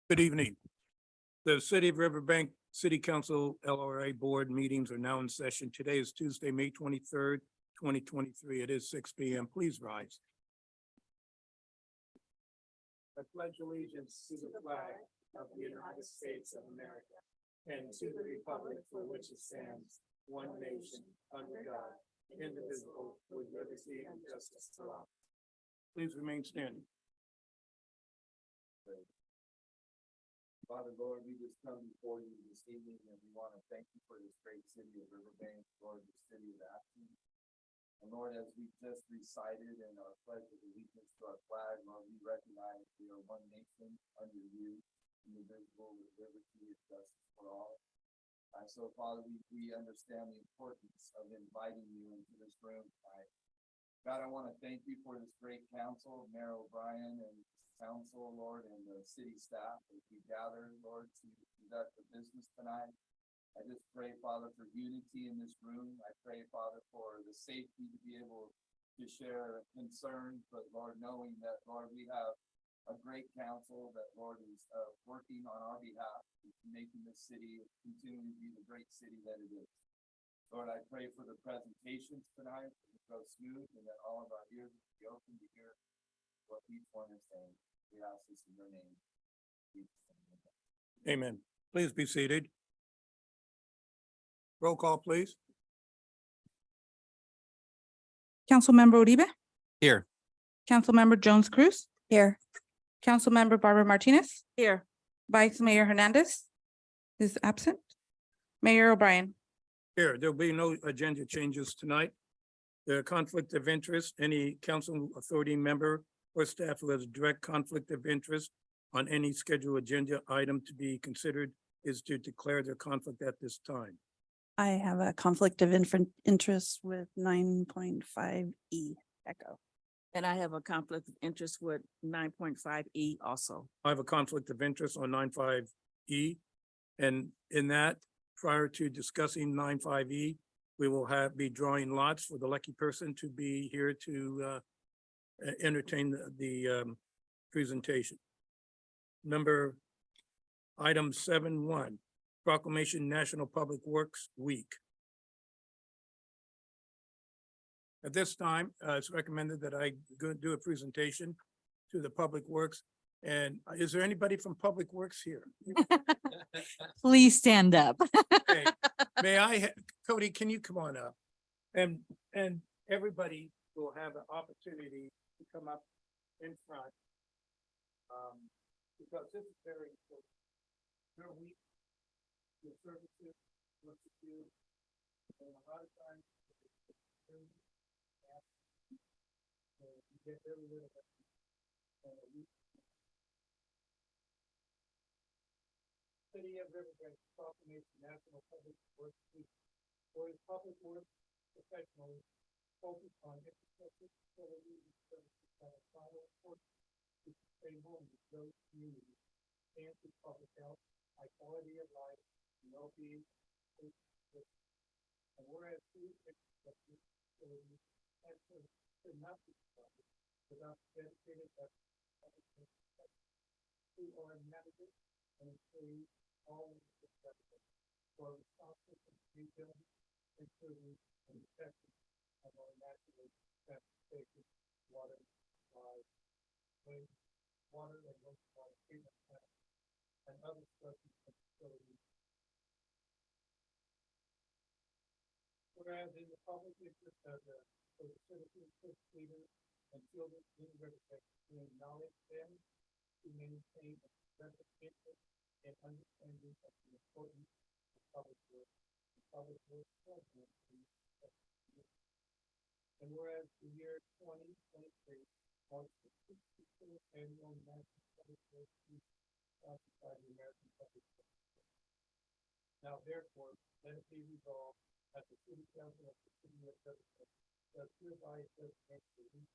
Good evening. The City of Riverbank City Council LRA Board meetings are now in session. Today is Tuesday, May 23rd, 2023. It is 6 p.m. Please rise. I pledge allegiance to the flag of the United States of America and to the republic for which it stands, one nation, under God, indivisible, with liberty and justice for all. Please remain standing. Father, Lord, we just come before you this evening and we want to thank you for this great city of Riverbank, Lord, the city of action. And Lord, as we just recited in our pledge of allegiance to our flag, Lord, we recognize we are one nation under you, indivisible with liberty and justice for all. So, Father, we understand the importance of inviting you into this room tonight. God, I want to thank you for this great council, Mayor O'Brien and council, Lord, and the city staff as we gather, Lord, to conduct the business tonight. I just pray, Father, for unity in this room. I pray, Father, for the safety to be able to share concerns, but Lord, knowing that, Lord, we have a great council that, Lord, is working on our behalf, making this city continue to be the great city that it is. Lord, I pray for the presentations tonight to go smooth and that all of our ears will be open to hear what each one is saying. We ask this in your name. Amen. Please be seated. Roll call, please. Councilmember Uribe, Here. Councilmember Jones Cruz, Here. Councilmember Barbara Martinez, Here. Vice Mayor Hernandez is absent. Mayor O'Brien. Here, there'll be no agenda changes tonight. The conflict of interest, any council authority member or staff who has direct conflict of interest on any scheduled agenda item to be considered is to declare their conflict at this time. I have a conflict of interest with 9.5E Echo. And I have a conflict of interest with 9.5E also. I have a conflict of interest on 9.5E. And in that, prior to discussing 9.5E, we will be drawing lots for the lucky person to be here to entertain the presentation. Item 7.1, Proclamation-National Public Works Week. At this time, it's recommended that I go do a presentation to the Public Works. And is there anybody from Public Works here? Please stand up. Okay. May I, Cody, can you come on up? And everybody will have an opportunity to come up in front. Because this is very important. Your week, your services, what you do, and a lot of times you get very little of City of Riverbank Proclamation-National Public Works Week, where the public works professionals focus on infrastructure, facilities, and services that are vital important to sustainable and resilient communities, and to public health, high quality of life, and well-being. And whereas food infrastructure, facilities, and services could not be provided without dedicated efforts who are managers and employees all in the sector for responsible for rebuilding, improving, and protecting of our natural transportation, water, water and wastewater treatment plants, and other structures and facilities. Whereas in the public interest of the citizens, leaders, and children in Riverbank to acknowledge them, to maintain a present interest and understanding of the importance of public works program. And whereas the year 2023 marks the 64th annual National Public Works Week sponsored by the American Public Works. Now, therefore, let it be resolved at the City Council of the City of Riverbank does hereby designate the week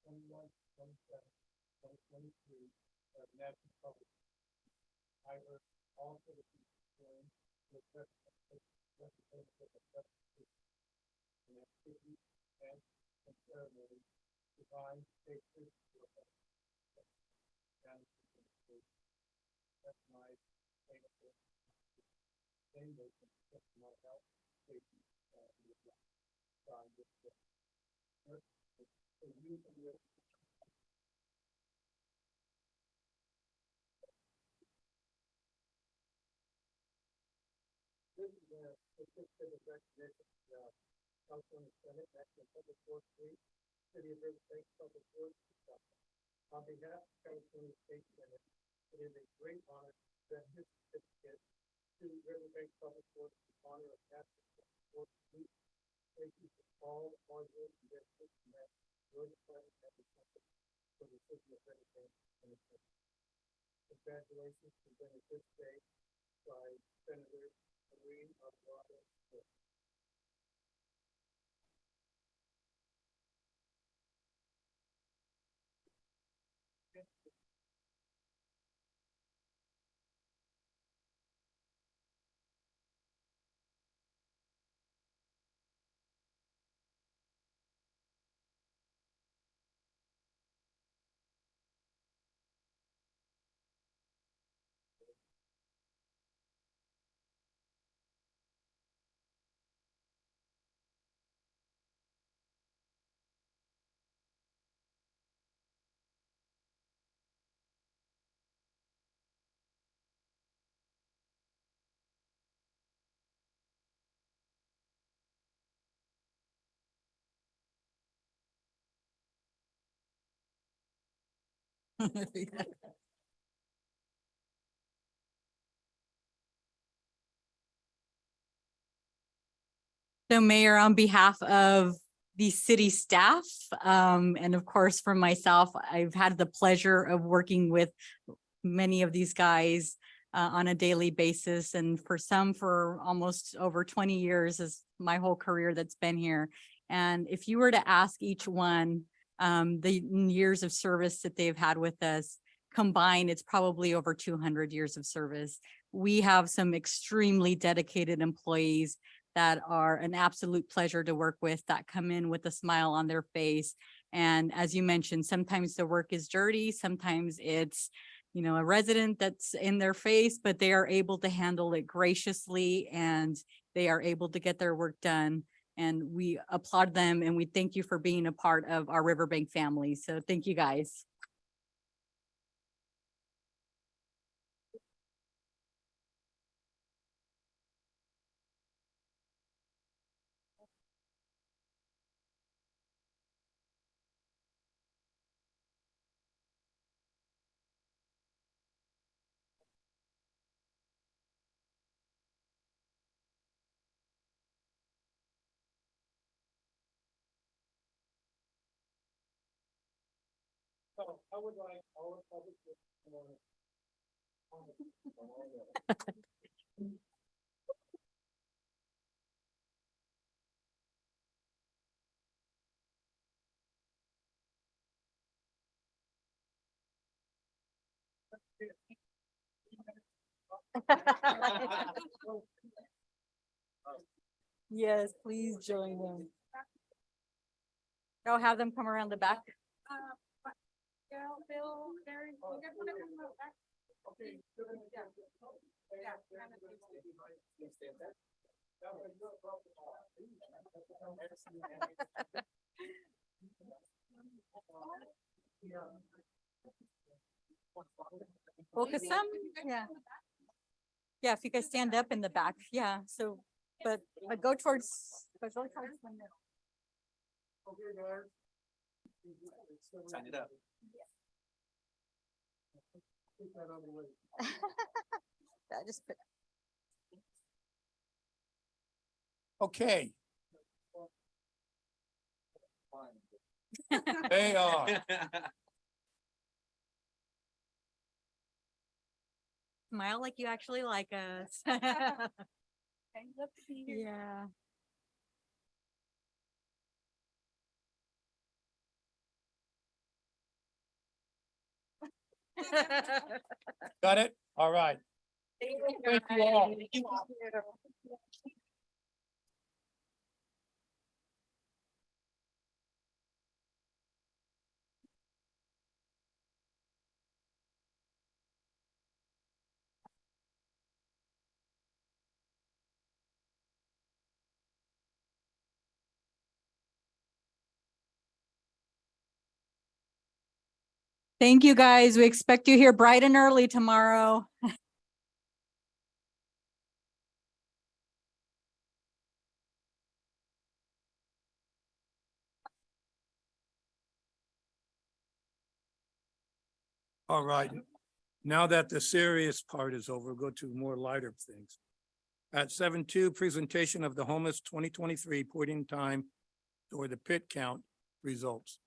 21/27/2023 as National Public Works. I urge all citizens to join with representatives of justice in activities and ceremonies designed to take place. That's my sustainable thing that can affect my health, safety, and the life. So I'm just, so you can do it. This is a certificate of recognition, California Senate, National Public Works Week, City of Riverbank Public Works. On behalf of California State Senate, it is a great honor to present this certificate to Riverbank Public Works in honor of National Public Works Week. Thank you for all the hard work and dedication that your department has accomplished for the city of Riverbank and its citizens. Congratulations presented this day by Senator Marie Alvarado. So Mayor, on behalf of the city staff, and of course for myself, I've had the pleasure of working with many of these guys on a daily basis, and for some for almost over 20 years is my whole career that's been here. And if you were to ask each one the years of service that they've had with us combined, it's probably over 200 years of service. We have some extremely dedicated employees that are an absolute pleasure to work with, that come in with a smile on their face. And as you mentioned, sometimes the work is dirty, sometimes it's, you know, a resident that's in their face, but they are able to handle it graciously and they are able to get their work done. And we applaud them and we thank you for being a part of our Riverbank family. So thank you guys. So I would like all the public to Yes, please join them. I'll have them come around the back. Focus them, yeah. Yeah, if you guys stand up in the back, yeah, so, but go towards the middle. Okay, guys. Sign it up. Keep that on the way. Yeah, just put. Okay. They are. Smile like you actually like us. Yeah. Got it? All right. Thank you all. Thank you, guys. We expect you here bright and early tomorrow. All right. Now that the serious part is over, we'll go to more lighter things. At 7:2, presentation of the homeless 2023 point in time or the pit count results.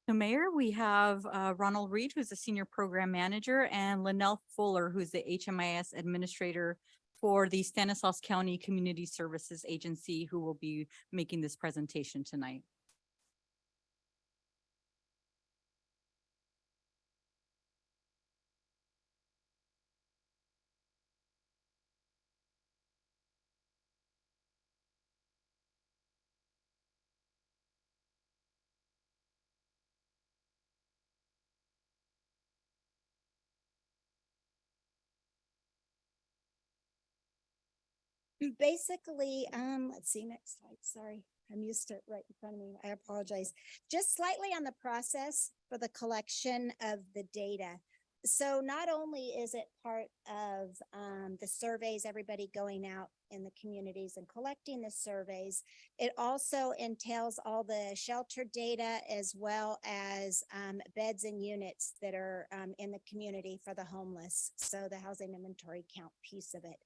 So Mayor, we have Ronald Reed, who's the Senior Program Manager, and Linnell Fuller, who's the HMIS Administrator for the Stanislaus County Community Services Agency, who will be making this presentation tonight. Basically, let's see, next slide, sorry. I'm used to it right in front of me. I apologize. Just slightly on the process for the collection of the data. So not only is it part of the surveys, everybody going out in the communities and collecting the surveys, it also entails all the shelter data as well as beds and units that are in the community for the homeless. So the housing inventory count piece of it.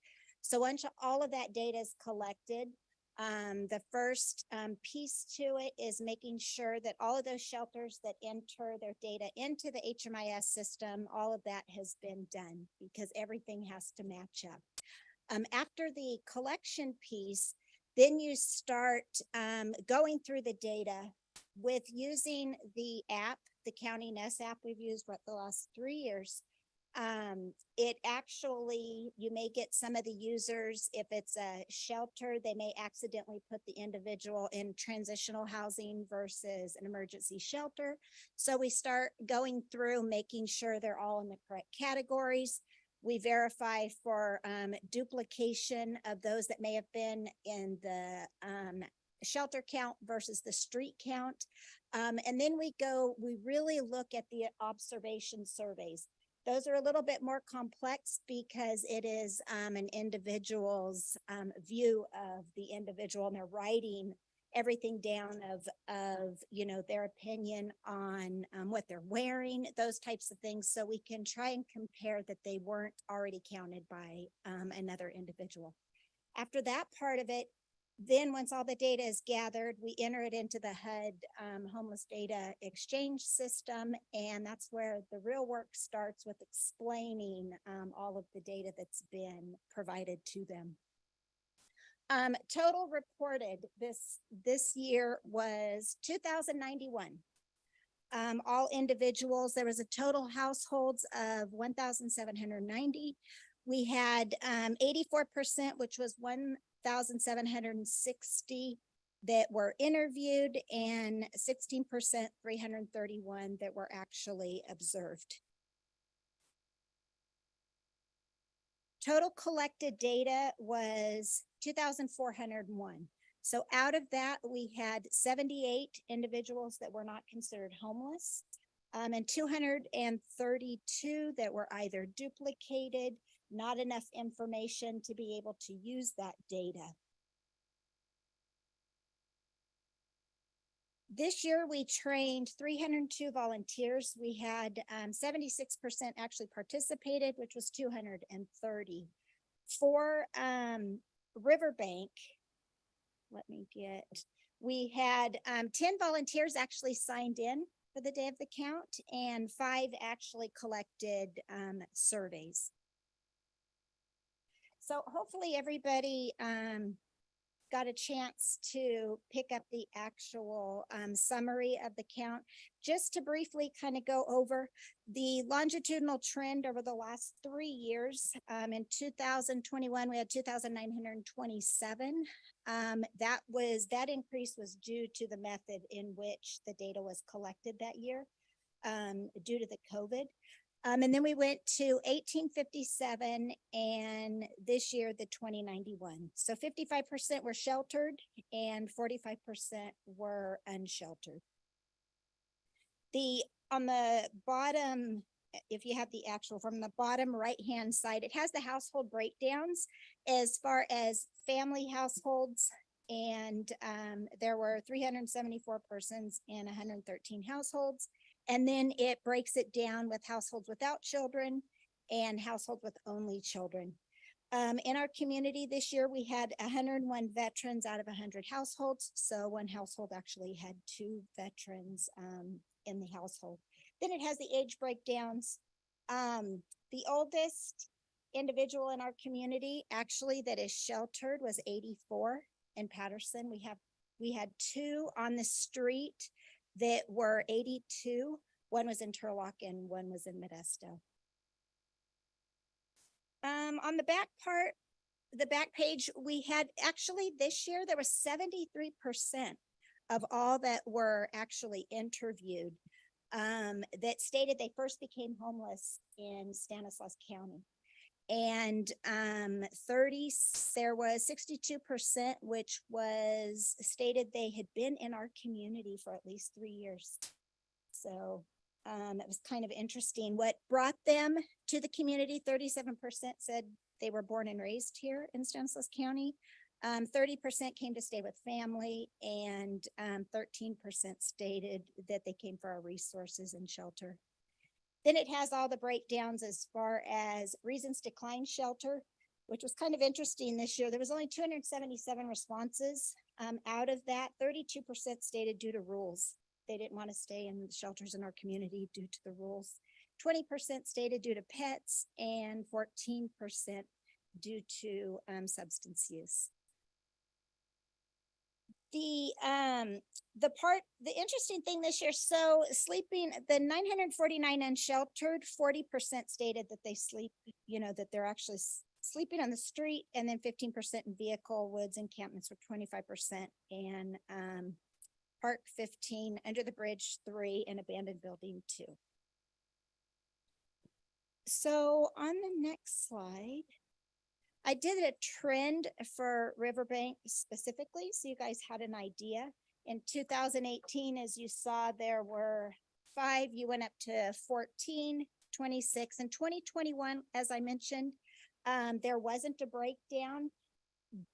So once all of that data is collected, the first piece to it is making sure that all of those shelters that enter their data into the HMIS system, all of that has been done because everything has to match up. After the collection piece, then you start going through the data with using the app, the County Nest app we've used for the last 3 years. It actually, you may get some of the users, if it's a shelter, they may accidentally put the individual in transitional housing versus an emergency shelter. So we start going through, making sure they're all in the correct categories. We verify for duplication of those that may have been in the shelter count versus the street count. And then we really look at the observation surveys. Those are a little bit more complex because it is an individual's view of the individual, and they're writing everything down of you know, their opinion on what they're wearing, those types of things. So we can try and compare that they weren't already counted by another individual. After that part of it, then once all the data is gathered, we enter it into the HUD homeless data exchange system. And that's where the real work starts with explaining all of the data that's been provided to them. Total reported this year was 2,091. All individuals, there was a total households of 1,790. We had 84%, which was 1,760 that were interviewed, and 16%, 331 that were actually observed. Total collected data was 2,401. So out of that, we had 78 individuals that were not considered homeless, and 232 that were either duplicated, not enough information to be able to use that data. This year, we trained 302 volunteers. We had 76% actually participated, which was 230. For Riverbank, we had 10 volunteers actually signed in for the day of the count, and 5 actually collected surveys. So hopefully everybody got a chance to pick up the actual summary of the count. Just to briefly kind of go over the longitudinal trend over the last 3 years. In 2021, we had 2,927. That increase was due to the method in which the data was collected that year, due to the COVID. And then we went to 1857, and this year the 2091. So 55% were sheltered and 45% were unsheltered. On the bottom, if you have the actual from the bottom right-hand side, it has the household breakdowns as far as family households. And there were 374 persons in 113 households. And then it breaks it down with households without children and households with only children. In our community this year, we had 101 veterans out of 100 households. So one household actually had 2 veterans in the household. Then it has the age breakdowns. The oldest individual in our community actually that is sheltered was 84 in Patterson. We had 2 on the street that were 82. One was in Turlock and one was in Modesto. On the back part, the back page, we had actually this year, there was 73% of all that were actually interviewed that stated they first became homeless in Stanislaus County. And there was 62%, which was stated they had been in our community for at least 3 years. So it was kind of interesting. What brought them to the community, 37% said they were born and raised here in Stanislaus County. 30% came to stay with family, and 13% stated that they came for our resources and shelter. Then it has all the breakdowns as far as reasons to decline shelter, which was kind of interesting this year. There was only 277 responses. Out of that, 32% stated due to rules. They didn't want to stay in the shelters in our community due to the rules. 20% stated due to pets, and 14% due to substance use. The interesting thing this year, so sleeping, the 949 unsheltered, 40% stated that they sleep, that they're actually sleeping on the street, and then 15% in vehicle, woods, encampments were 25%, and park 15, under the bridge 3, and abandoned building 2. So on the next slide, I did a trend for Riverbank specifically, so you guys had an idea. In 2018, as you saw, there were 5, you went up to 14, 26, and 2021, as I mentioned, there wasn't a breakdown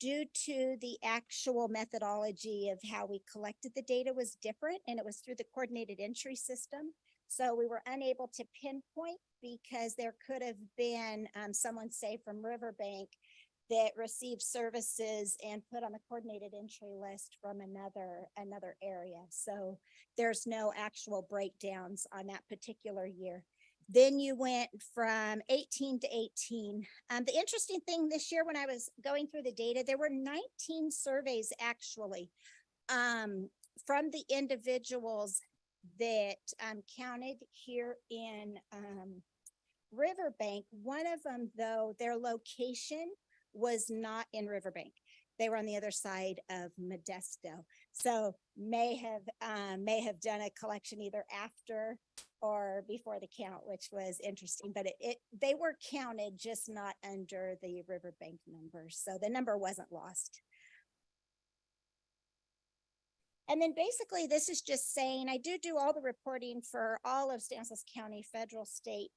due to the actual methodology of how we collected the data was different, and it was through the coordinated entry system. So we were unable to pinpoint because there could have been someone, say from Riverbank, that received services and put on the coordinated entry list from another area. So there's no actual breakdowns on that particular year. Then you went from 18 to 18. The interesting thing this year, when I was going through the data, there were 19 surveys actually from the individuals that counted here in Riverbank. One of them, though, their location was not in Riverbank. They were on the other side of Modesto. So may have done a collection either after or before the count, which was interesting, but they were counted, just not under the Riverbank numbers. So the number wasn't lost. And then basically this is just saying, I do all the reporting for all of Stanislaus County, federal, state,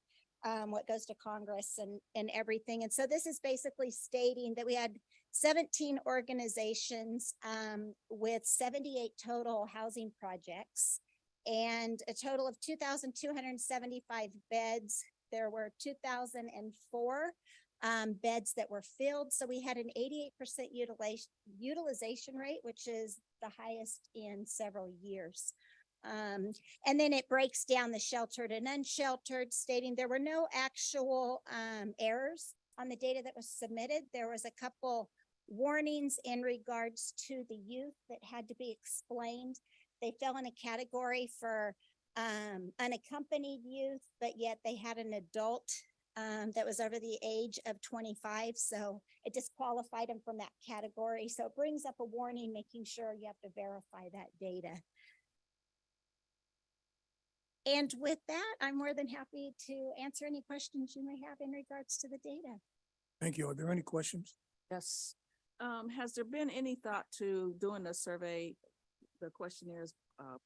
what goes to Congress and everything. And so this is basically stating that we had 17 organizations with 78 total housing projects and a total of 2,275 beds. There were 2,004 beds that were filled. So we had an 88% utilization rate, which is the highest in several years. And then it breaks down the sheltered and unsheltered, stating there were no actual errors on the data that was submitted. There was a couple warnings in regards to the youth that had to be explained. They fell in a category for unaccompanied youth, but yet they had an adult that was over the age of 25. So it disqualified them from that category. So it brings up a warning, making sure you have to verify that data. And with that, I'm more than happy to answer any questions you may have in regards to the data. Thank you. Are there any questions? Yes. Has there been any thought to doing a survey, the questionnaires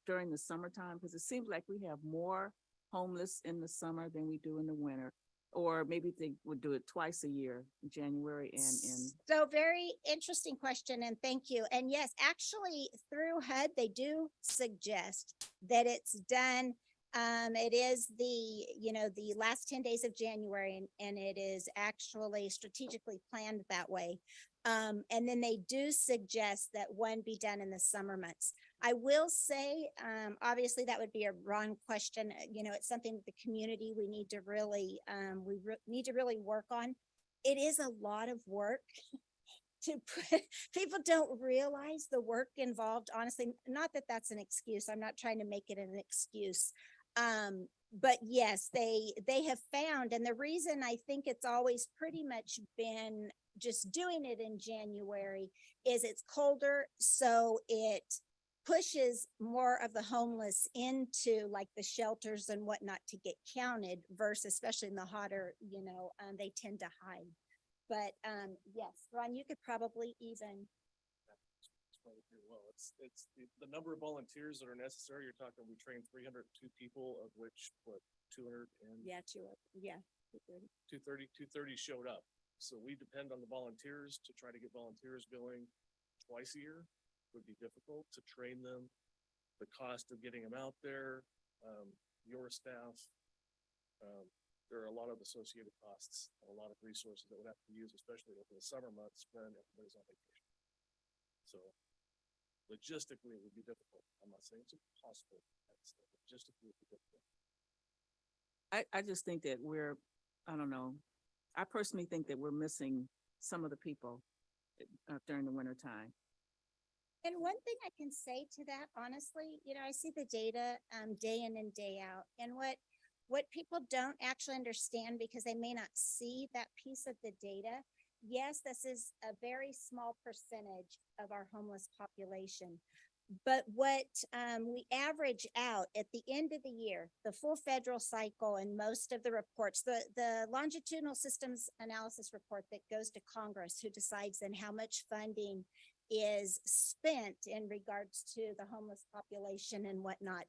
during the summertime? Because it seems like we have more homeless in the summer than we do in the winter. Or maybe they would do it twice a year, in January and in. So very interesting question, and thank you. And yes, actually through HUD, they do suggest that it's done. It is the, the last 10 days of January, and it is actually strategically planned that way. And then they do suggest that one be done in the summer months. I will say, obviously that would be a wrong question. It's something that the community, we need to really, need to really work on. It is a lot of work to put, people don't realize the work involved, honestly, not that that's an excuse. I'm not trying to make it an excuse. But yes, they have found, and the reason I think it's always pretty much been just doing it in January is it's colder, so it pushes more of the homeless into like the shelters and whatnot to get counted versus, especially in the hotter, they tend to hide. But yes, Ron, you could probably even. Explain it pretty well. It's the number of volunteers that are necessary. You're talking, we trained 302 people, of which what 200 and Yeah, 230 showed up. So we depend on the volunteers to try to get volunteers going twice a year. Would be difficult to train them. The cost of getting them out there, your staff. There are a lot of associated costs, a lot of resources that would have to be used, especially over the summer months when everybody's on vacation. So logistically, it would be difficult. I'm not saying it's impossible. Logistically, it would be difficult. I just think that I don't know. I personally think that we're missing some of the people during the winter time. And one thing I can say to that, honestly, I see the data day in and day out. And what people don't actually understand, because they may not see that piece of the data, yes, this is a very small percentage of our homeless population. But what we average out at the end of the year, the full federal cycle and most of the reports, the longitudinal systems analysis report that goes to Congress, who decides then how much funding is spent in regards to the homeless population and whatnot.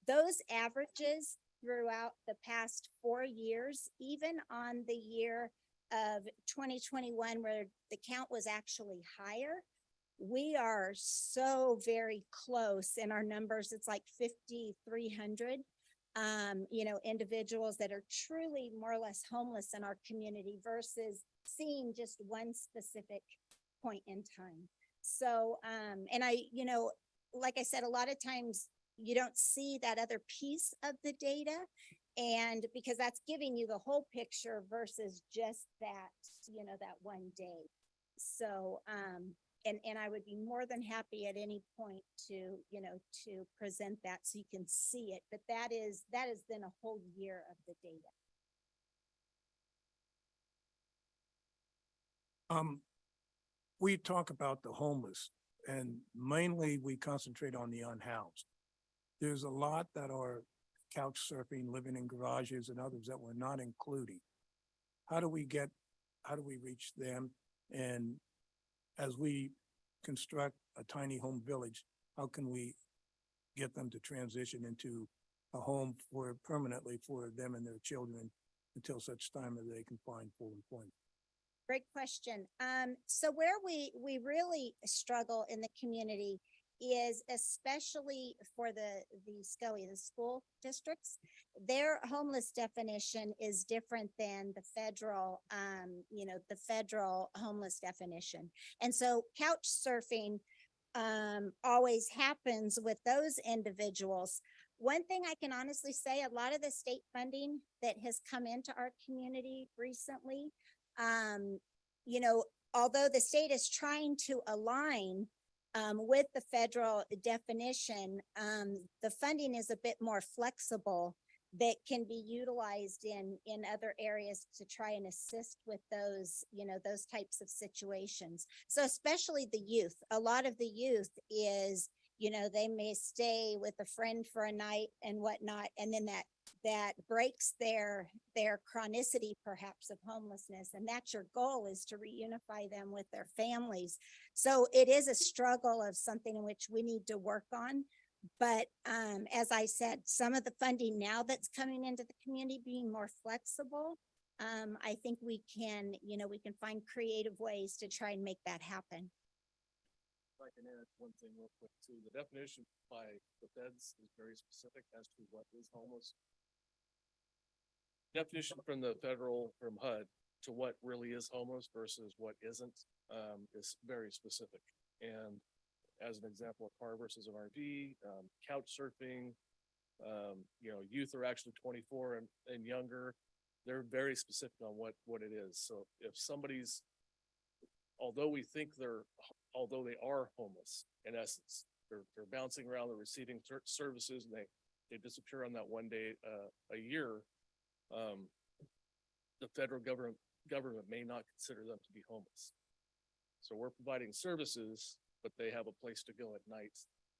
Those averages throughout the past 4 years, even on the year of 2021, where the count was actually higher, we are so very close in our numbers. It's like 5,300, individuals that are truly more or less homeless in our community versus seeing just one specific point in time. So, and like I said, a lot of times you don't see that other piece of the data, and because that's giving you the whole picture versus just that, that one day. So, and I would be more than happy at any point to, to present that so you can see it, but that has been a whole year of the data. We talk about the homeless, and mainly we concentrate on the unhoused. There's a lot that are couch surfing, living in garages, and others that we're not including. How do we reach them? And as we construct a tiny home village, how can we get them to transition into a home permanently for them and their children until such time as they can find full employment? Great question. So where we really struggle in the community is, especially for the SCOE, the school districts, their homeless definition is different than the federal, the federal homeless definition. And so couch surfing always happens with those individuals. One thing I can honestly say, a lot of the state funding that has come into our community recently, although the state is trying to align with the federal definition, the funding is a bit more flexible that can be utilized in other areas to try and assist with those, those types of situations. So especially the youth, a lot of the youth is, they may stay with a friend for a night and whatnot, and then that breaks their chronicity perhaps of homelessness, and that's your goal, is to reunify them with their families. So it is a struggle of something in which we need to work on. But as I said, some of the funding now that's coming into the community being more flexible, I think we can, we can find creative ways to try and make that happen. If I can add one thing real quick too, the definition by the feds is very specific as to what is homeless. Definition from the federal, from HUD to what really is homeless versus what isn't, is very specific. And as an example, a car versus an RV, couch surfing, youth are actually 24 and younger. They're very specific on what it is. So if somebody's, although they are homeless, in essence, they're bouncing around, they're receiving services, and they disappear on that one day a year. The federal government may not consider them to be homeless. So we're providing services, but they have a place to go at night,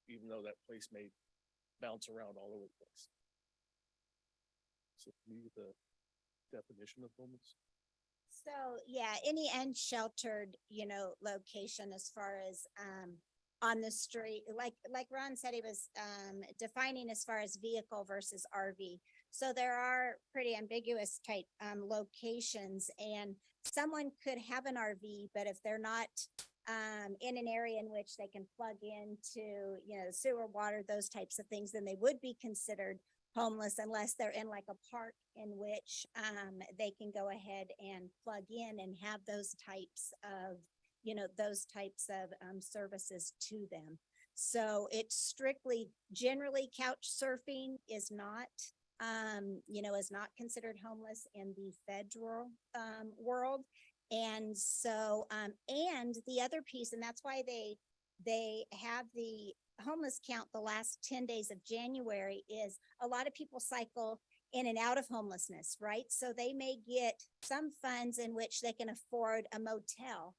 even though that place may bounce around all over the place. So can you get the definition of homeless? So, yeah, any unsheltered, location as far as, on the street, like Ron said, he was, defining as far as vehicle versus RV. So there are pretty ambiguous type, locations, and someone could have an RV, but if they're not, in an area in which they can plug into, sewer, water, those types of things, then they would be considered homeless unless they're in like a park in which they can go ahead and plug in and have those types of services to them. So it's strictly, generally couch surfing is not considered homeless in the federal world. And so and the other piece, and that's why they have the homeless count the last 10 days of January, is a lot of people cycle in and out of homelessness, right? So they may get some funds in which they can afford a motel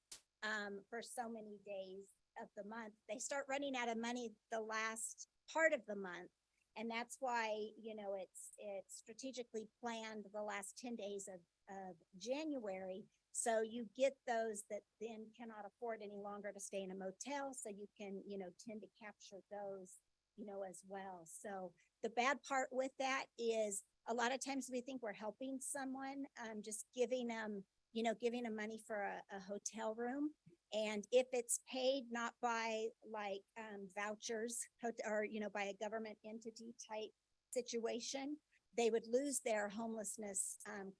for so many days of the month. They start running out of money the last part of the month. And that's why, it's strategically planned the last 10 days of January. So you get those that then cannot afford any longer to stay in a motel. So you can, tend to capture those, as well. So the bad part with that is a lot of times we think we're helping someone, just giving them money for a hotel room. And if it's paid not by like vouchers or, by a government entity type situation, they would lose their homelessness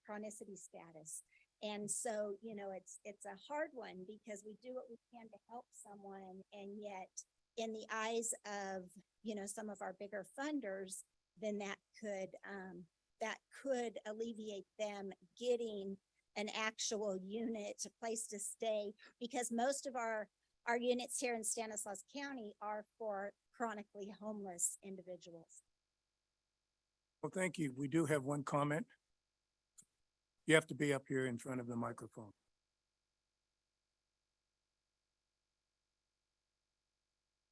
chronicity status. And so, it's a hard one because we do what we can to help someone. And yet in the eyes of, some of our bigger funders, then that could alleviate them getting an actual unit, a place to stay, because most of our units here in Stanislaus County are for chronically homeless individuals. Well, thank you. We do have one comment. You have to be up here in front of the microphone.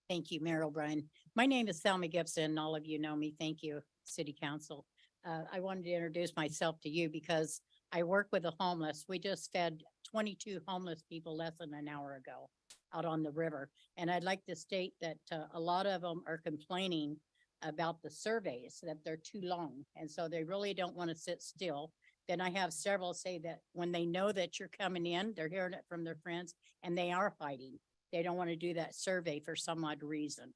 Thank you, Mayor O'Brien. My name is Thelma Gibson. All of you know me. Thank you, City Council. I wanted to introduce myself to you because I work with the homeless. We just fed 22 homeless people less than an hour ago out on the river. And I'd like to state that a lot of them are complaining about the surveys, that they're too long. And so they really don't want to sit still. Then I have several say that when they know that you're coming in, they're hearing it from their friends and they are hiding. They don't want to do that survey for some odd reason.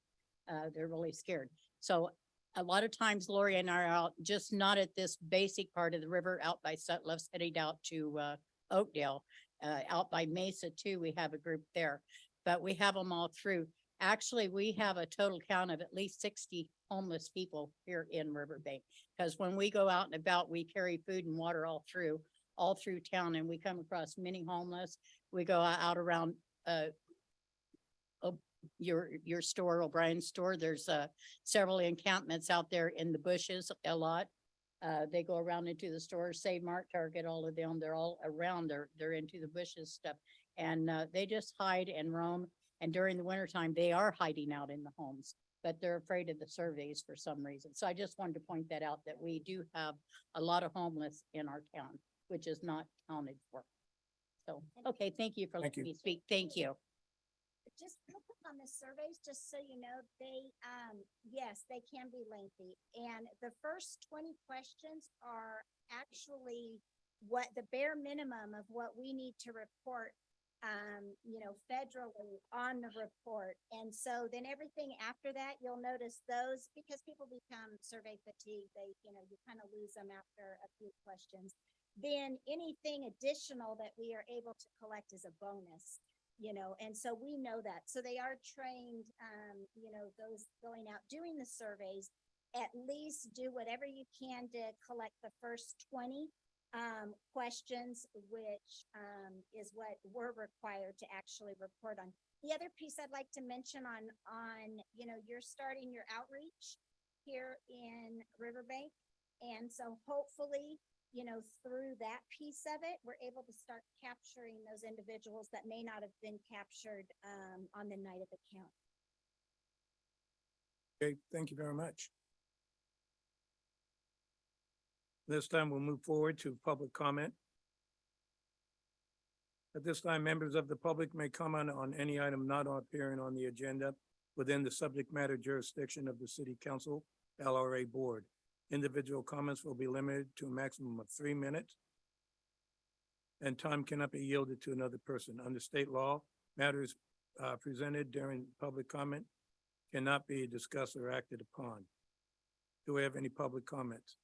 They're really scared. So a lot of times Lori and I are out, just not at this basic part of the river, out by Sutliff's, heading out to Oakdale, out by Mesa too. We have a group there, but we have them all through. Actually, we have a total count of at least 60 homeless people here in Riverbank. Because when we go out and about, we carry food and water all through town, and we come across many homeless. We go out around your store, O'Brien's store. There's several encampments out there in the bushes a lot. They go around into the stores, Save Mart, Target, all of them. They're all around. They're into the bushes stuff, and they just hide and roam. And during the wintertime, they are hiding out in the homes, but they're afraid of the surveys for some reason. So I just wanted to point that out, that we do have a lot of homeless in our town, which is not counted for. So, okay, thank you for letting me speak. Thank you. just real quick on the surveys, just so you know, they, yes, they can be lengthy. And the first 20 questions are actually what the bare minimum of what we need to report, federally on the report. And so then everything after that, you'll notice those, because people become survey fatigued, they, you kind of lose them after a few questions. Then anything additional that we are able to collect is a bonus. And so we know that. So they are trained, those going out doing the surveys, at least do whatever you can to collect the first 20 questions, which is what we're required to actually report on. The other piece I'd like to mention on you're starting your outreach here in Riverbank. And so hopefully, through that piece of it, we're able to start capturing those individuals that may not have been captured on the night of the count. Okay, thank you very much. This time we'll move forward to public comment. At this time, members of the public may comment on any item not appearing on the agenda within the subject matter jurisdiction of the City Council LRA Board. Individual comments will be limited to a maximum of 3 minutes, and time cannot be yielded to another person. Under state law, matters presented during public comment cannot be discussed or acted upon. Do we have any public comments?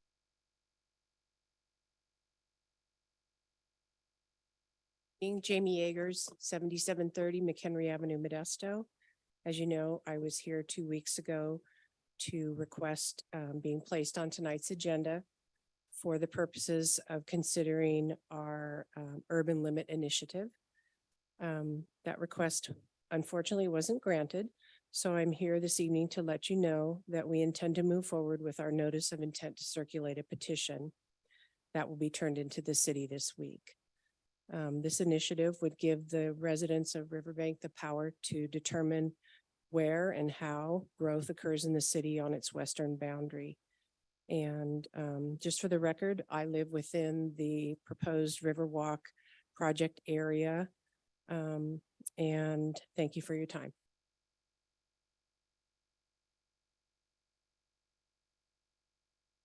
Jamie Yeagers, 7730 McHenry Avenue, Modesto. As you know, I was here 2 weeks ago to request being placed on tonight's agenda for the purposes of considering our urban limit initiative. That request unfortunately wasn't granted, so I'm here this evening to let you know that we intend to move forward with our notice of intent to circulate a petition that will be turned into the city this week. This initiative would give the residents of Riverbank the power to determine where and how growth occurs in the city on its western boundary. And just for the record, I live within the proposed Riverwalk project area. And thank you for your time.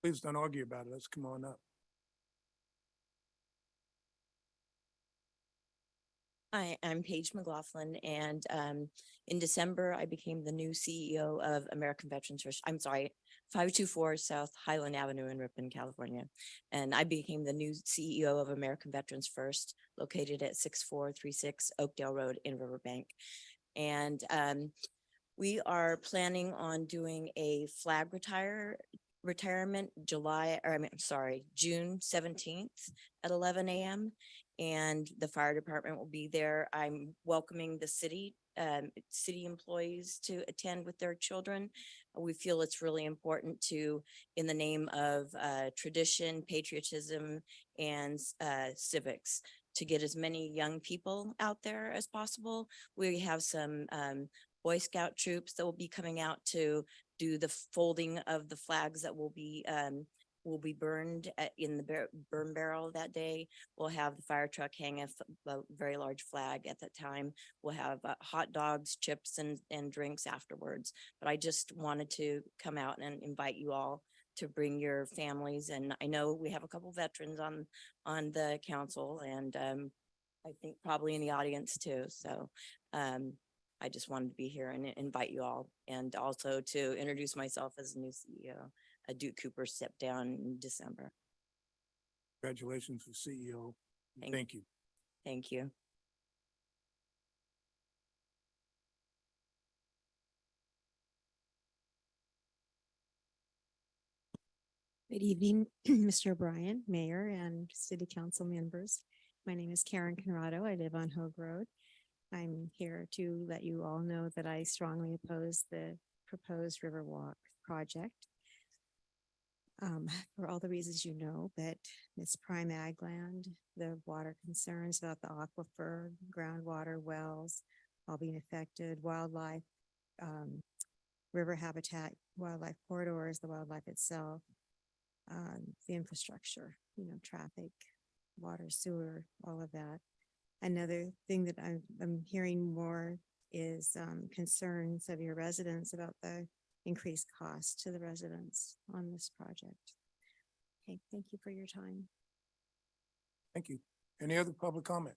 Please don't argue about it. Let's come on up. Hi, I'm Paige McLaughlin, and in December, I became the new CEO of American Veterans First. I'm sorry, 524 South Highland Avenue in Ripon, California. And I became the new CEO of American Veterans First, located at 6436 Oakdale Road in Riverbank. And we are planning on doing a flag retirement June 17th at 11 a.m. and the fire department will be there. I'm welcoming the city employees to attend with their children. We feel it's really important to, in the name of tradition, patriotism, and civics, to get as many young people out there as possible. We have some Boy Scout troops that will be coming out to do the folding of the flags that will be burned in the burn barrel that day. We'll have the fire truck hang a very large flag at that time. We'll have hot dogs, chips, and drinks afterwards. But I just wanted to come out and invite you all to bring your families. And I know we have a couple veterans on the council, and I think probably in the audience too. So I just wanted to be here and invite you all, and also to introduce myself as the new CEO. Duke Cooper stepped down in December. Congratulations for CEO. Thank you. Thank you. Good evening, Mr. O'Brien, Mayor, and City Council members. My name is Karen Conrado. I live on Hogue Road. I'm here to let you all know that I strongly oppose the proposed Riverwalk project. For all the reasons you know, that it's prime ag land, the water concerns about the aquifer, groundwater wells, all being affected, wildlife, river habitat, wildlife corridors, the wildlife itself, the infrastructure, traffic, water, sewer, all of that. Another thing that I'm hearing more is concerns of your residents about the increased cost to the residents on this project. Okay, thank you for your time. Thank you. Any other public comment?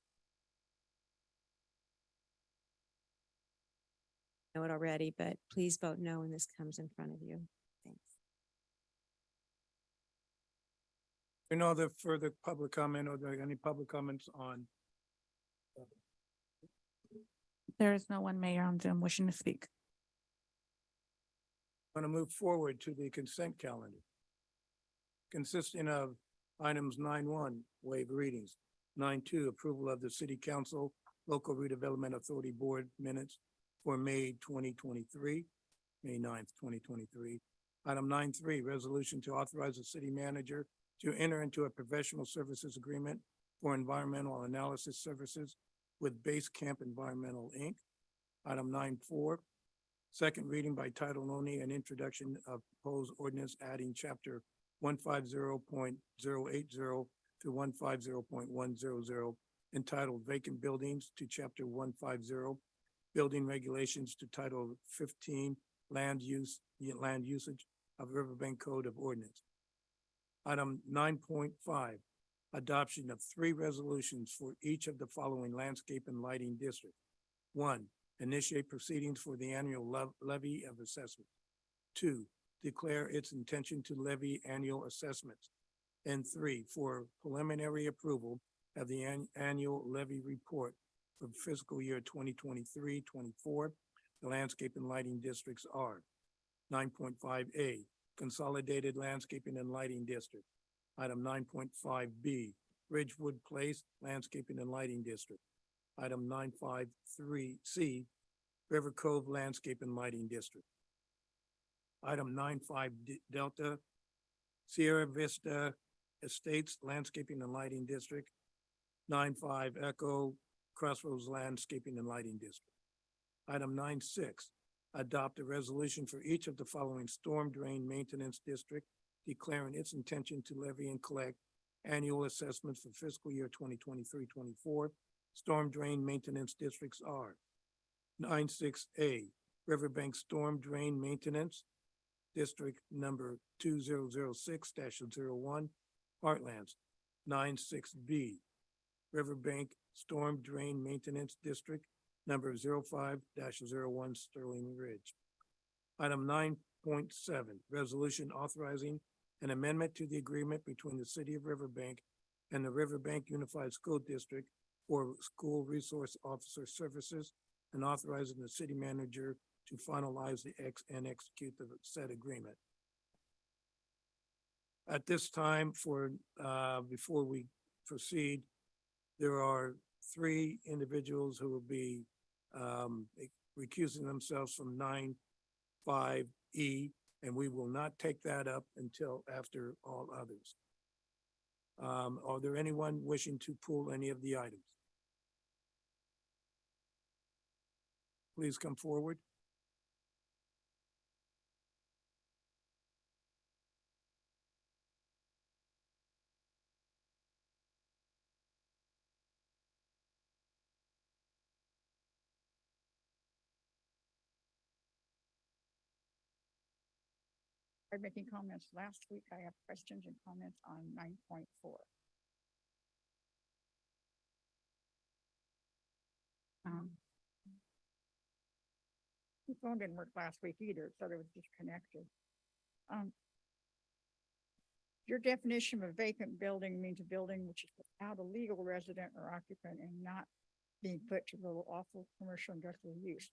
I know it already, but please vote no when this comes in front of you. Thanks. Any other further public comment or there any public comments on? There is no one, Mayor, on Zoom wishing to speak. Going to move forward to the consent calendar, consisting of items 9.1, waive readings, 9.2, approval of the City Council Local Redevelopment Authority Board minutes for May 2023, May 9th, 2023. Item 9.3, resolution to authorize the city manager to enter into a professional services agreement for environmental analysis services with Base Camp Environmental, Inc. Item 9.4, second reading by title only and introduction of proposed ordinance adding chapter 150.080 to 150.100 entitled Vacant Buildings to chapter 150 Building Regulations to title 15 Land Usage of Riverbank Code of Ordinance. Item 9.5, adoption of 3 resolutions for each of the following landscape and lighting districts. 1, initiate proceedings for the annual levy of assessment. 2, declare its intention to levy annual assessments. And 3, for preliminary approval of the annual levy report for fiscal year 2023-24. The landscape and lighting districts are 9.5A, consolidated landscaping and lighting district. Item 9.5B, Ridgewood Place Landscaping and Lighting District. Item 953C, River Cove Landscape and Lighting District. Item 95 Delta, Sierra Vista Estates Landscaping and Lighting District. 95 Echo, Crossroads Landscaping and Lighting District. Item 96, adopt a resolution for each of the following storm drain maintenance district, declaring its intention to levy and collect annual assessments for fiscal year 2023-24. Storm drain maintenance districts are 96A, Riverbank Storm Drain Maintenance District number 2006-01, Heartlands. 96B, Riverbank Storm Drain Maintenance District number 05-01, Sterling Ridge. Item 9.7, resolution authorizing an amendment to the agreement between the City of Riverbank and the Riverbank Unified School District for school resource officer services and authorizing the city manager to finalize and execute the said agreement. At this time, before we proceed, there are 3 individuals who will be recusing themselves from 9.5E, and we will not take that up until after all others. Are there anyone wishing to pull any of the items? Please come forward. I'm making comments last week. I have questions and comments on 9.4. The phone didn't work last week either, so it was disconnected. Your definition of a vacant building means a building which is without a legal resident or occupant and not being put to the lawful commercial industrial use.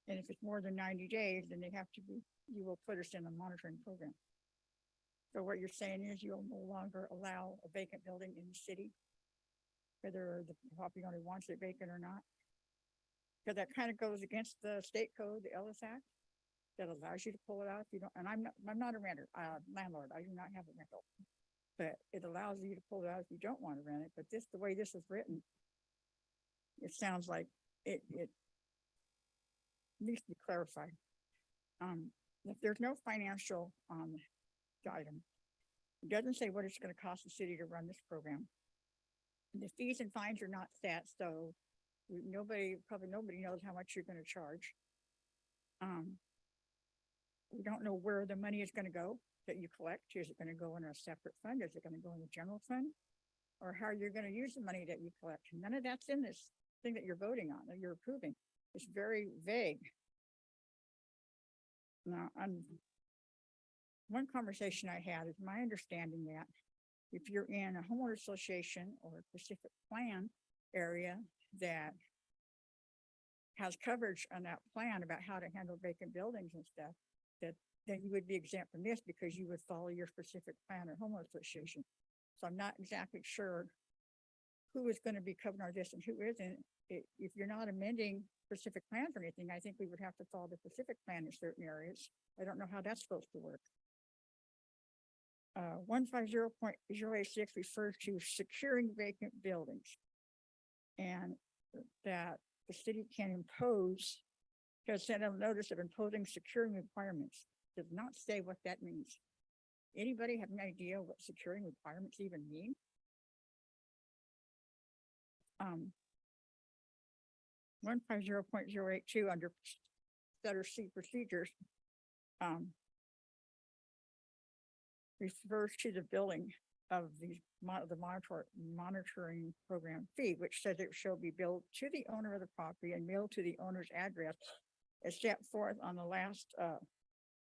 And if it's more than 90 days, then you will put us in a monitoring program. So what you're saying is you'll no longer allow a vacant building in the city, whether the property owner wants it vacant or not. Because that kind of goes against the state code, the Ellis Act, that allows you to pull it out if you don't, and I'm not a renter, landlord, I do not have a rental. But it allows you to pull it out if you don't want to rent it, but the way this is written, it sounds like it needs to be clarified. If there's no financial, item, it doesn't say what it's gonna cost the city to run this program. The fees and fines are not set, so Probably nobody knows how much you're gonna charge. We don't know where the money is gonna go that you collect. Is it gonna go in a separate fund? Is it gonna go in the general fund? Or how you're gonna use the money that you collect? None of that's in this thing that you're voting on, that you're approving. It's very vague. Now, one conversation I had is my understanding that if you're in a homeowner association or a specific plan area that has coverage on that plan about how to handle vacant buildings and stuff, that then you would be exempt from this because you would follow your specific plan or homeowner association. So I'm not exactly sure who is going to be covered on this and who isn't. If you're not amending specific plans or anything, I think we would have to follow the specific plan in certain areas. I don't know how that's supposed to work. 150.086 refers to securing vacant buildings. And that the city can impose, has sent a notice of imposing securing requirements. Does not say what that means. Anybody have an idea what securing requirements even mean? 150.082 under letter C procedures refers to the billing of the monitoring program fee, which says it shall be billed to the owner of the property and mailed to the owner's address as set forth on the last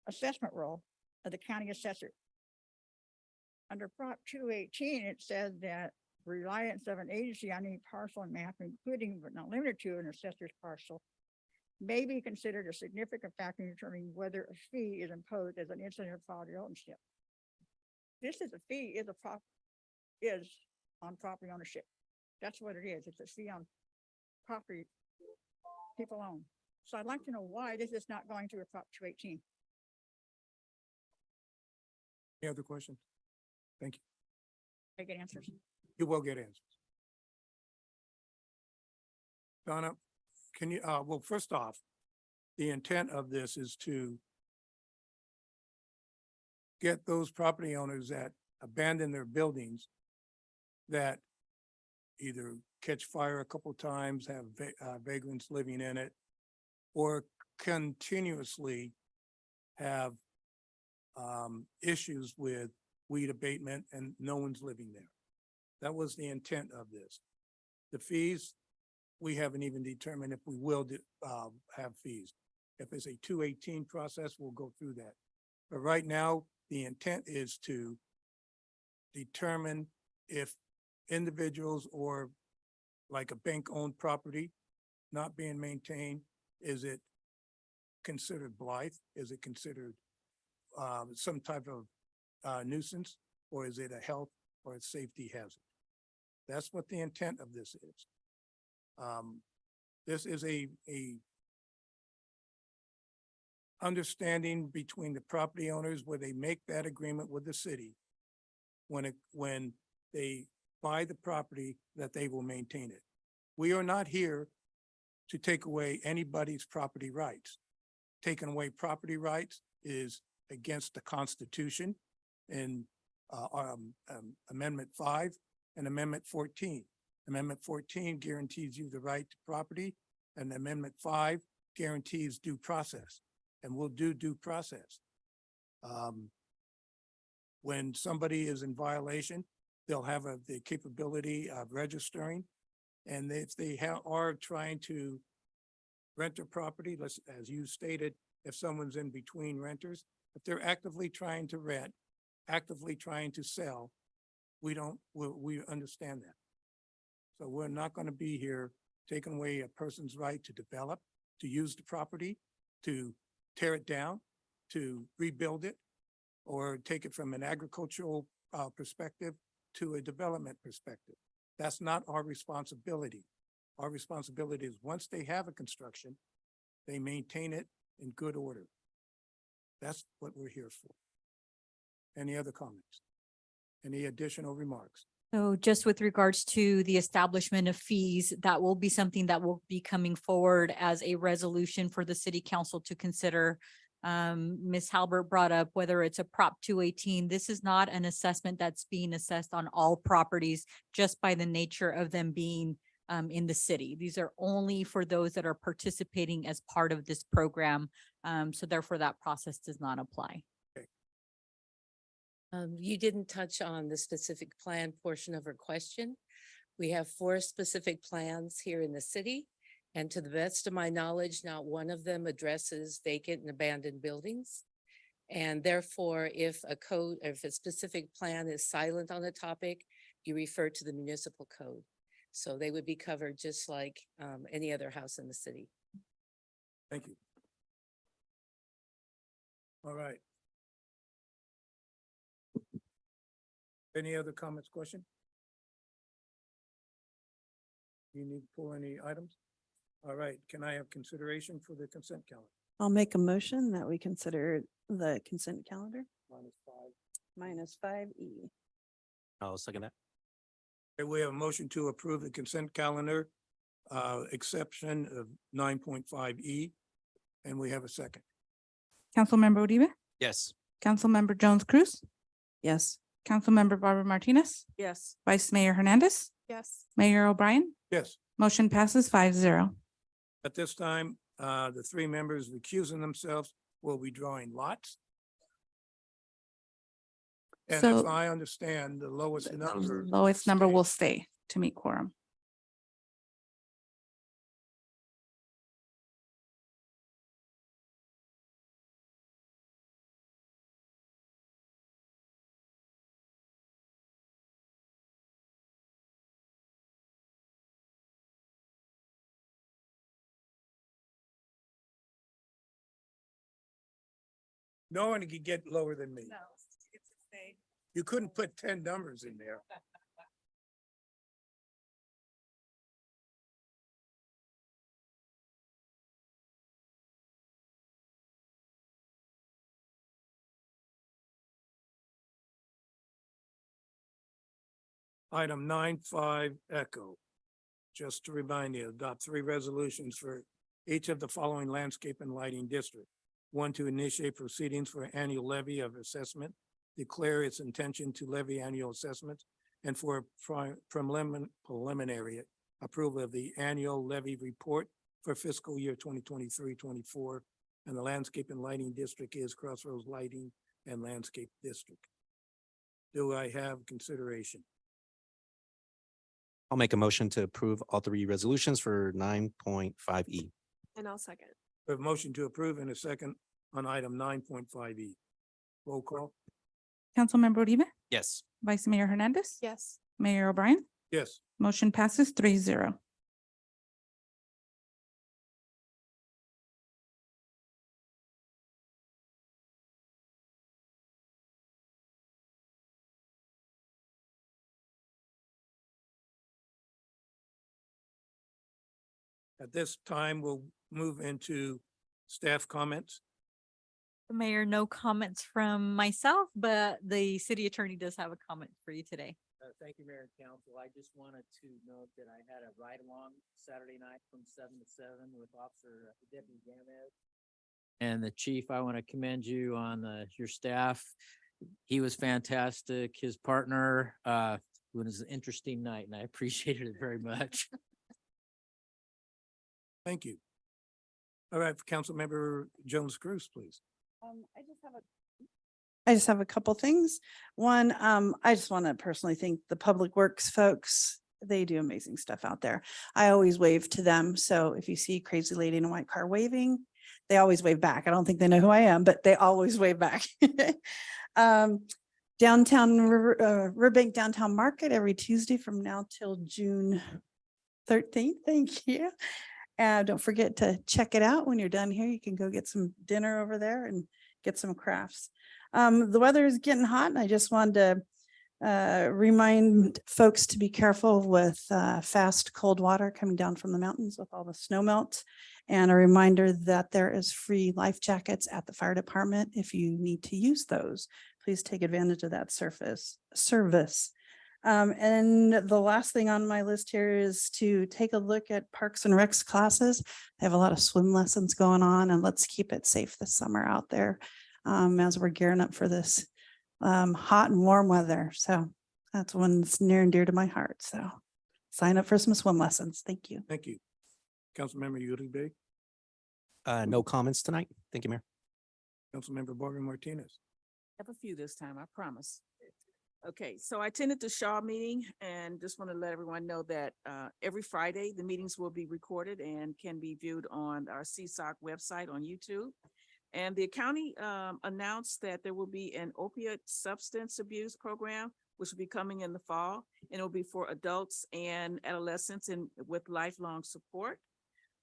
assessment roll of the county assessor. Under Prop 218, it says that reliance of an agency on any parcel and map, including but not limited to an assessor's parcel, may be considered a significant factor in determining whether a fee is imposed as an incident of property ownership. This is a fee is on property ownership. That's what it is. It's a fee on property people own. So I'd like to know why this is not going through a Prop 218. Any other questions? Thank you. I get answers. You will get answers. Donna, can you, well, first off, the intent of this is to get those property owners that abandon their buildings that either catch fire a couple times, have vagrants living in it, or continuously have issues with weed abatement and no one's living there. That was the intent of this. The fees, we haven't even determined if we will have fees. If it's a 218 process, we'll go through that. But right now, the intent is to determine if individuals or like a bank-owned property not being maintained, is it considered blight? Is it considered some type of nuisance, or is it a health or a safety hazard? That's what the intent of this is. This is a understanding between the property owners where they make that agreement with the city when they buy the property that they will maintain it. We are not here to take away anybody's property rights. Taking away property rights is against the Constitution in Amendment 5 and Amendment 14. Amendment 14 guarantees you the right to property, and Amendment 5 guarantees due process, and we'll do due process. When somebody is in violation, they'll have the capability of registering, and if they are trying to rent a property, as you stated, if someone's in between renters, if they're actively trying to rent, actively trying to sell, we understand that. So we're not going to be here taking away a person's right to develop, to use the property, to tear it down, to rebuild it, or take it from an agricultural perspective to a development perspective. That's not our responsibility. Our responsibility is once they have a construction, they maintain it in good order. That's what we're here for. Any other comments? Any additional remarks? So just with regards to the establishment of fees, that will be something that will be coming forward as a resolution for the city council to consider. Ms. Halbert brought up whether it's a Prop 218. This is not an assessment that's being assessed on all properties just by the nature of them being in the city. These are only for those that are participating as part of this program. So therefore that process does not apply. You didn't touch on the specific plan portion of her question. We have 4 specific plans here in the city. And to the best of my knowledge, not one of them addresses vacant and abandoned buildings. And therefore, if a specific plan is silent on the topic, you refer to the municipal code. So they would be covered just like any other house in the city. Thank you. All right. Any other comments, question? You need to pull any items? All right, can I have consideration for the consent calendar? I'll make a motion that we consider the consent calendar minus 5E. I'll second that. Okay, we have a motion to approve the consent calendar, exception of 9.5E, and we have a second. Councilmember Uribe, Yes. Councilmember Jones Cruz, Yes. Councilmember Barbara Martinez, Yes. Vice Mayor Hernandez, Yes. Mayor O'Brien. Yes, Motion passes 5-0. at this time, the 3 members recusing themselves will be drawing lots. And if So- I understand, the lowest The number. lowest number stay. will stay to meet quorum. No one could get lower than me. You couldn't put 10 numbers in there. Item 9.5 Echo. Just to remind you, adopt 3 resolutions for each of the following landscape and lighting district. 1, to initiate proceedings for annual levy of assessment, declare its intention to levy annual assessments, and for preliminary approval of the annual levy report for fiscal year 2023-24, and the landscape and lighting district is Crossroads Lighting and Landscape District. Do I have consideration? I'll make a motion to approve all 3 resolutions for 9.5E. And I'll second. We have a motion to approve in a second on item 9.5E. Roll call? Councilmember Uribe, Yes. Vice Mayor Hernandez, Yes. Mayor O'Brien. Yes. Motion passes 3-0. At this time, we'll move into staff comments. Mayor, no comments from myself, but the city attorney does have a comment for you today. Thank you, Mayor and Council. I just wanted to note that I had a ride-along Saturday night from 7 to 7 with Officer Deputy Gamez. And the chief, I want to commend you on your staff. He was fantastic. His partner, it was an interesting night and I appreciated it very much. Thank you. All right, Councilmember Jones Cruz, please. I just have a couple things. One, I just want to personally thank the Public Works folks. They do amazing stuff out there. I always wave to them. So if you see crazy lady in a white car waving, they always wave back. I don't think they know who I am, but they always wave back. Downtown Riverbank Downtown Market every Tuesday from now till June 13th. Thank you. Don't forget to check it out when you're done here. You can go get some dinner over there and get some crafts. The weather is getting hot and I just wanted to remind folks to be careful with fast cold water coming down from the mountains with all the snow melt. And a reminder that there is free life jackets at the fire department. If you need to use those, please take advantage of that service. And the last thing on my list here is to take a look at Parks and Recs classes. They have a lot of swim lessons going on and let's keep it safe this summer out there as we're gearing up for this hot and warm weather. So that's one that's near and dear to my heart. So sign up for some swim lessons. Thank you. Thank you. Councilmember Uribe, No comments tonight. Thank you, Mayor. Councilmember Barbara Martinez. Have a few this time, I promise. Okay, so I attended the Shaw meeting and just want to let everyone know that every Friday, the meetings will be recorded and can be viewed on our CSOC website on YouTube. And the county announced that there will be an opiate substance abuse program, which will be coming in the fall, and it'll be for adults and adolescents and with lifelong support.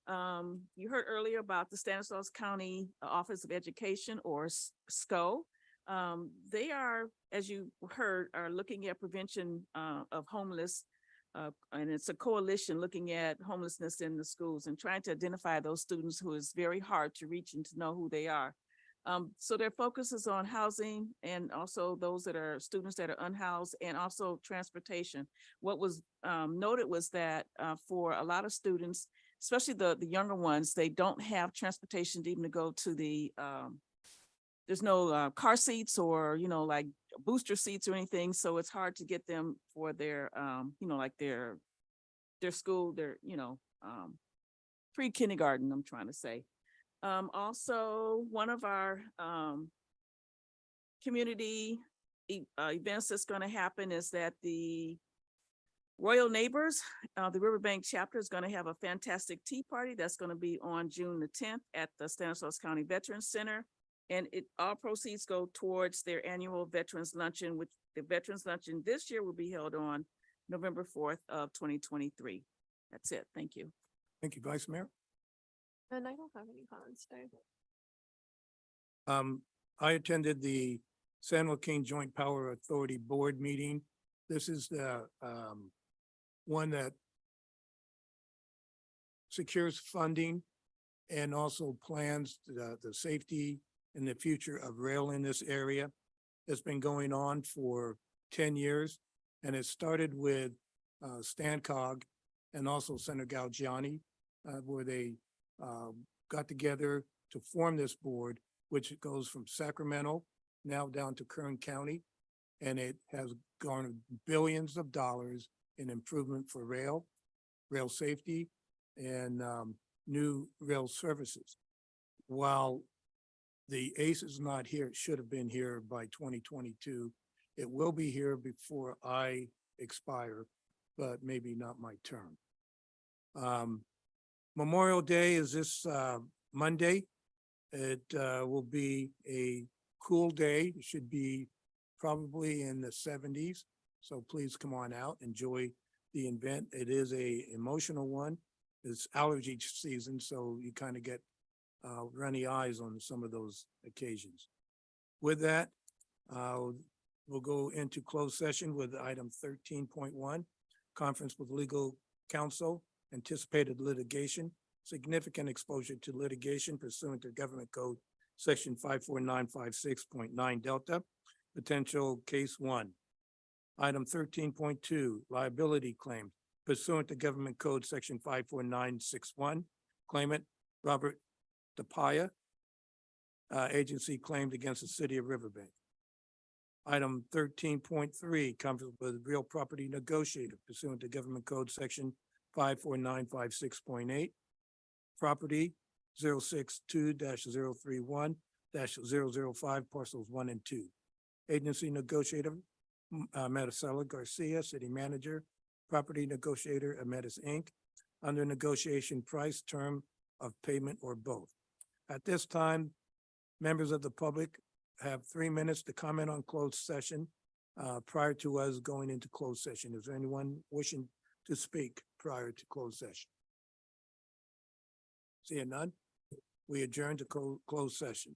You heard earlier about the Stanislaus County Office of Education, or SCO. They are, as you heard, are looking at prevention of homeless, and it's a coalition looking at homelessness in the schools and trying to identify those students who is very hard to reach and to know who they are. So their focus is on housing and also those that are students that are unhoused, and also transportation. What was noted was that for a lot of students, especially the younger ones, they don't have transportation to even to go to the there's no car seats or, like booster seats or anything. So it's hard to get them for their, like their school, their, pre-kindergarten, I'm trying to say. Also, one of our community events that's going to happen is that the Royal Neighbors, the Riverbank chapter, is going to have a fantastic tea party that's going to be on June the 10th at the Stanislaus County Veterans Center. And all proceeds go towards their annual Veterans Luncheon, which the Veterans Luncheon this year will be held on November 4th of 2023. That's it. Thank you. Thank you, Vice Mayor. And I don't have any comments today. I attended the San Joaquin Joint Power Authority Board meeting. This is the one that secures funding and also plans the safety and the future of rail in this area. It's been going on for 10 years, and it started with Stan Cog and also Senator Galgiani, where they got together to form this board, which goes from Sacramento now down to Kern County, and it has garnered billions of dollars in improvement for rail safety, and new rail services. While the ACE is not here, it should have been here by 2022. It will be here before I expire, but maybe not my term. Memorial Day is this Monday. It will be a cool day. It should be probably in the 70s. So please come on out, enjoy the event. It is a emotional one. It's allergy season, so you kind of get runny eyes on some of those occasions. With that, we'll go into closed session with item 13.1, conference with legal counsel, anticipated litigation, significant exposure to litigation pursuant to Government Code Section 54956.9 Delta, potential case 1. Item 13.2, liability claim pursuant to Government Code Section 54961, claimant Robert DePaya, agency claimed against the city of Riverbank. Item 13.3, conference with real property negotiator pursuant to Government Code Section 54956.8, property 062-031-005, parcels 1 and 2. Agency negotiator, Maricela Garcia, city manager, property negotiator, Ametis Inc., under negotiation price, term of payment, or both. At this time, members of the public have 3 minutes to comment on closed session prior to us going into closed session. Is there anyone wishing to speak prior to closed session? Seeing none, we adjourn to closed session.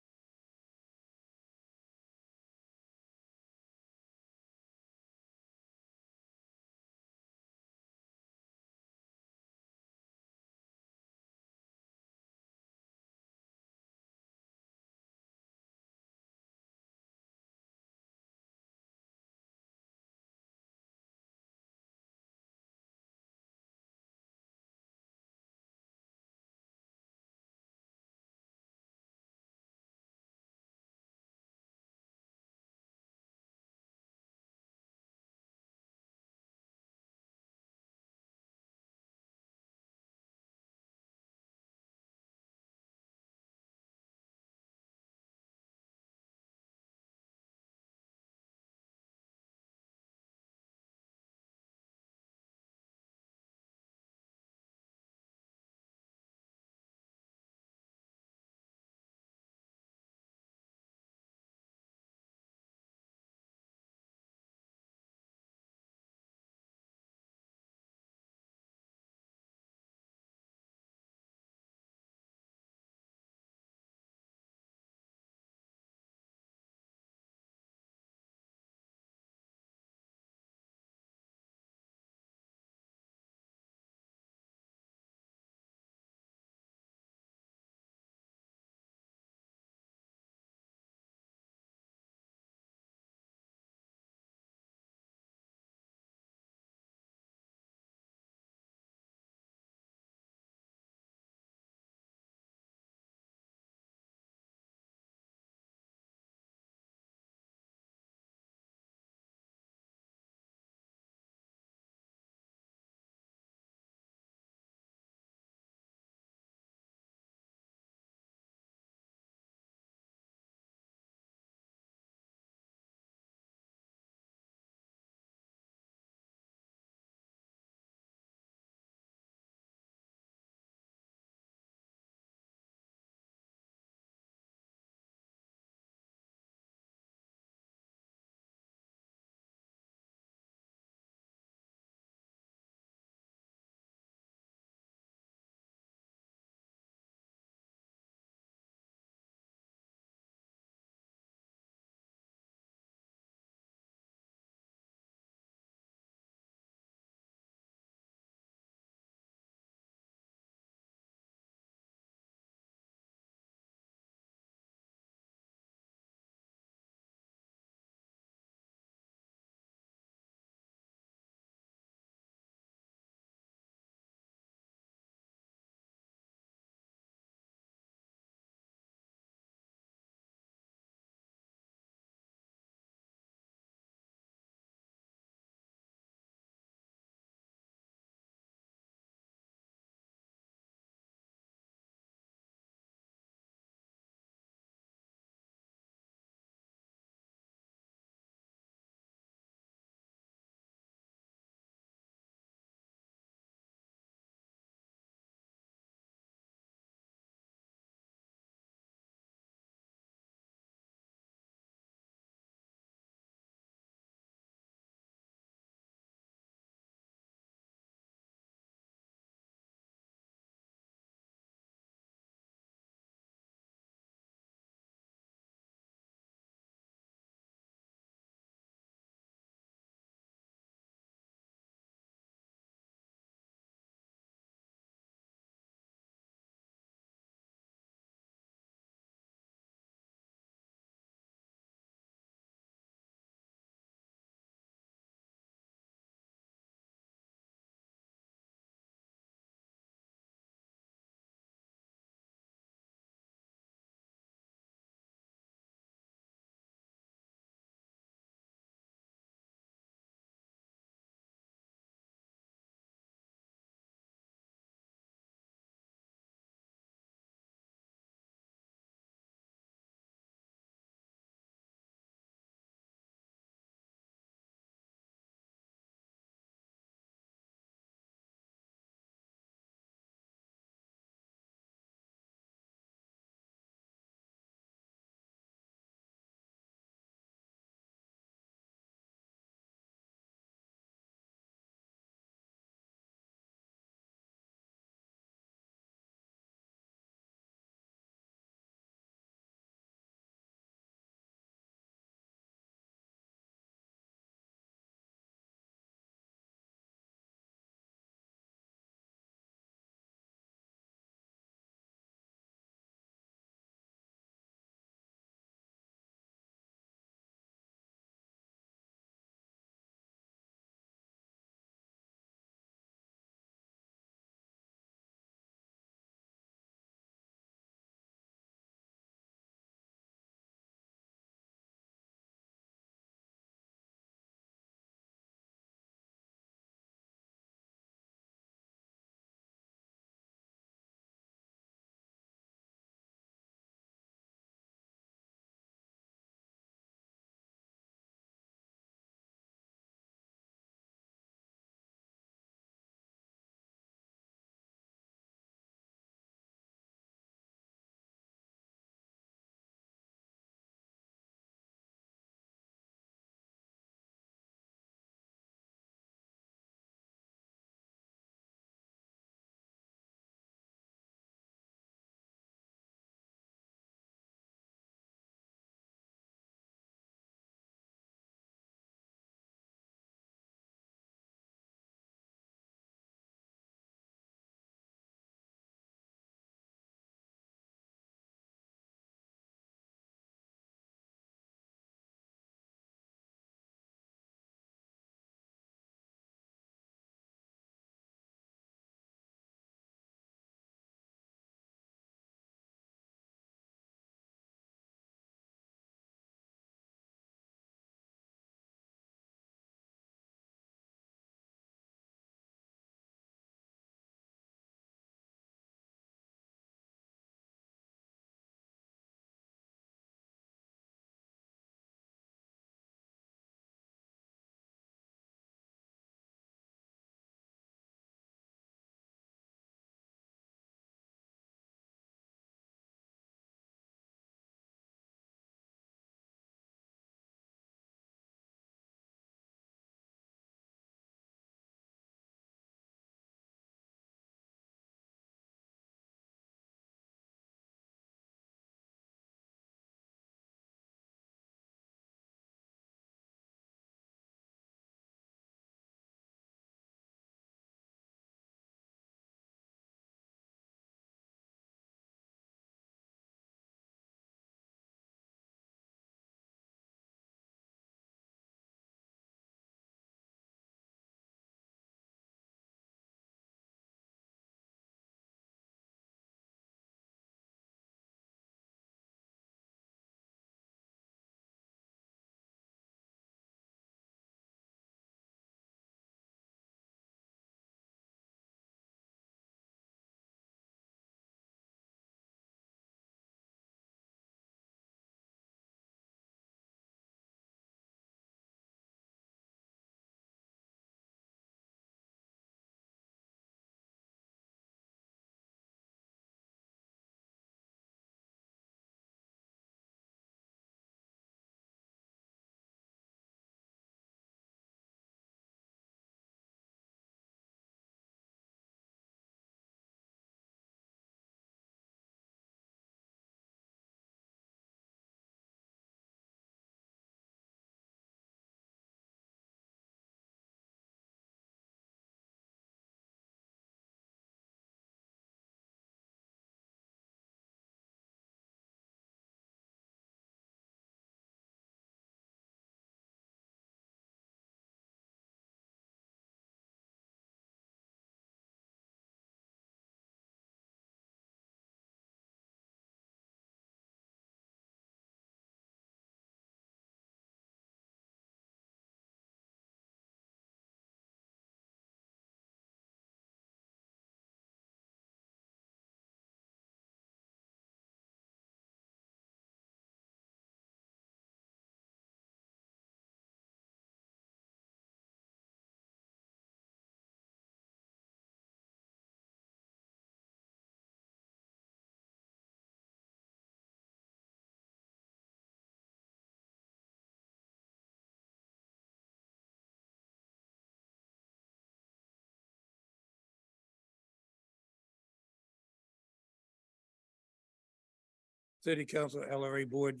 City Council LRA Board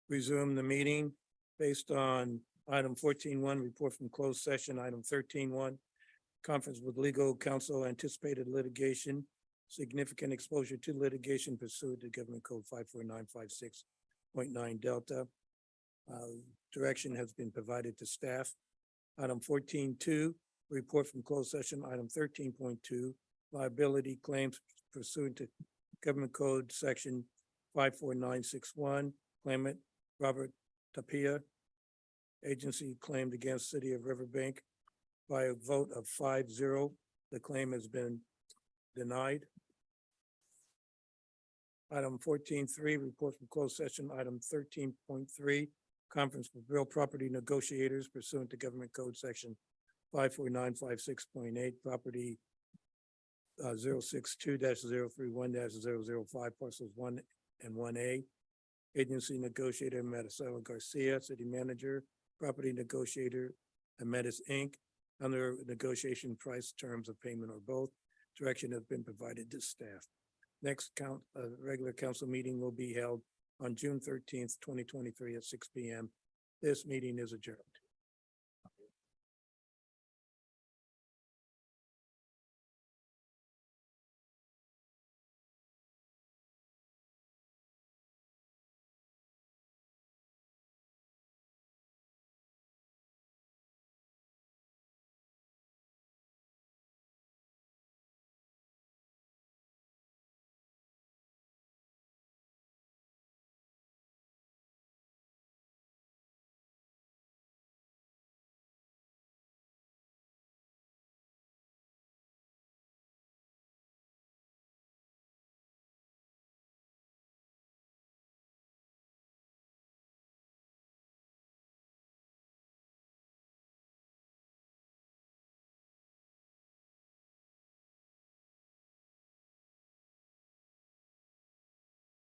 resume the meeting based on item 14.1, report from closed session, item 13.1, conference with legal counsel, anticipated litigation, significant exposure to litigation pursuant to Government Code 54956.9 Delta. Direction has been provided to staff. Item 14.2, report from closed session, item 13.2, liability claims pursuant to Government Code Section 54961, claimant Robert Tapia. Agency claimed against City of Riverbank. By a vote of 5-0, the claim has been denied. Item 14.3, report from closed session, item 13.3, conference with real property negotiators pursuant to Government Code Section 54956.8, property 062-031-005, parcels 1 and 1A. Agency negotiator Maricela Garcia, city manager, property negotiator Ametis Inc. Under negotiation price, terms of payment or both. Direction has been provided to staff. Next regular council meeting will be held on June 13th, 2023 at 6 p.m. This meeting is adjourned.